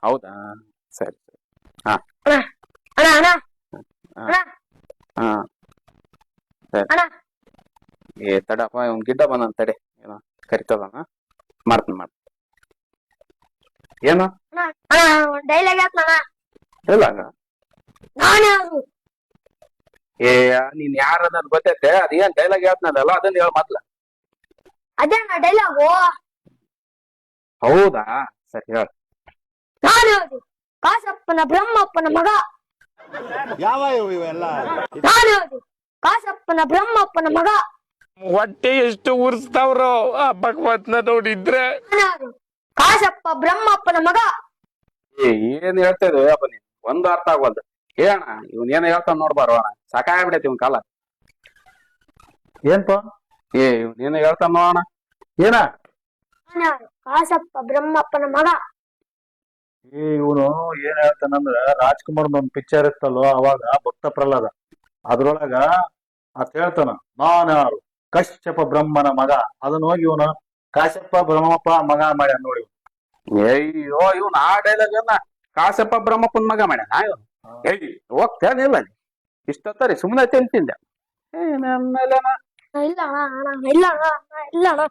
ಹೌದಾ, ಸರಿ ಸರಿ. ಹಾ ಅಣ್ಣ ಅಣ್ಣ ಅಣ್ಣ ಹಾ ಅಣ್ಣ ಹಾ ಸರಿ. ಅಣ್ಣ ತಡಪ್ಪ, ಇವ್ನ್ ಗಿಡ್ಡ ಬಂದ ತಡೆ, ಏನೋ ಕರಿತದ. ಮಾಡ್ತೀನಿ ಮಾಡ್ತೀನಿ. ಏನು ಅಣ್ಣ ಅಣ್ಣ ಒಂದ್ ಡೈಲಾಗ್ ಹೇಳ್ತಣ್ಣ. ಇಲ್ಲ ನಾನೇ ಅದು. ಏ ನೀನ್ ಯಾರ ಅನ್ನೋದು ಗೊತ್ತೈತೆ, ಅದೇನ್ ಡೈಲಾಗ್ ಹೇಳ್ತಾನಲ್ಲ ಅದನ್ನ ಹೇಳ ಮೊದ್ಲ. ಅದೇ ಅಣ್ಣ ಡೈಲಾಗು. ಹೌದಾ, ಸರಿ ಹೇಳ. ನಾನೇ ಅದು ಕಾಸಪ್ಪನ ಬ್ರಹ್ಮಪ್ಪನ ಮಗ. ಯಾವ ಇವೆಲ್ಲ ನಾನೇ ಅದು ಕಾಸಪ್ಪನ ಬ್ರಹ್ಮಪ್ಪನ ಮಗ. ಹೊಟ್ಟೆ ಎಷ್ಟು ಉರ್ಸ್ತಾವ್ರೋ ಆ ಭಗವತ್ನ ನೋಡಿದ್ರೆ. ನಾನೇ ಅದು ಕಾಸಪ್ಪ ಬ್ರಹ್ಮಪ್ಪನ ಮಗ. ಏನ್ ಹೇಳ್ತಾ ಇದ್ವಿ ಅಪ್ಪ ನೀನ್, ಒಂದು ಅರ್ಥ ಆಗ್ವಲ್ದು. ಏನ ಇವ್ನ ಏನ್ ಹೇಳ್ತಾನ ನೋಡ್ಬಾರೋ ಅಣ್ಣ, ಸಾಕಾಗ್ಬಿಡೈತಿ ಇವ್ನ ಕಾಲ. ಏನ್ಪ ಇವ್ನ ಏನ ಹೇಳ್ತಾನ ನೋಡೋಣ. ಏನ ನಾನೇ ಅದು ಕಾಸಪ್ಪ ಬ್ರಹ್ಮಪ್ಪನ ಮಗ. ಇವನು ಏನ್ ಹೇಳ್ತಾನಂದ್ರ ರಾಜ್ಕುಮಾರ್ ಒಂದ್ ಪಿಕ್ಚರ್ ಇತ್ತಲ್ಲೋ ಅವಾಗ ಭಕ್ತ ಪ್ರಹ್ಲಾದ, ಅದ್ರೊಳಗ ಅತ್ ಹೇಳ್ತಾನ ನಾನ್ಯಾರು ಕಶ್ಯಪ ಬ್ರಹ್ಮನ ಮಗ. ಅದನ್ನ ಹೋಗಿ ಇವನು ಕಾಶ್ಯಪ ಬ್ರಹ್ಮಪ್ಪ ಮಗ ಮಾಡ್ಯಾನ ನೋಡಿ. ಅಯ್ಯೋ ಇವ್ನ ಆ ಡೈಲಾಗ್ ಅನ್ನ ಕಾಸಪ್ಪ ಬ್ರಹ್ಮಪ್ಪನ ಮಗ ಮಾಡ್ಯಾನ ಇವನು. ಹೋಗ್ತೇನಿಲ್ಲ ಇಷ್ಟೊತ್ತರಿ ಸುಮ್ಮನೆ ತಿಂತಿದ್ದೆ. ಇಲ್ಲ ಅಣ್ಣ ಇಲ್ಲ ಅಣ್ಣ ಇಲ್ಲ ಅಣ್ಣ.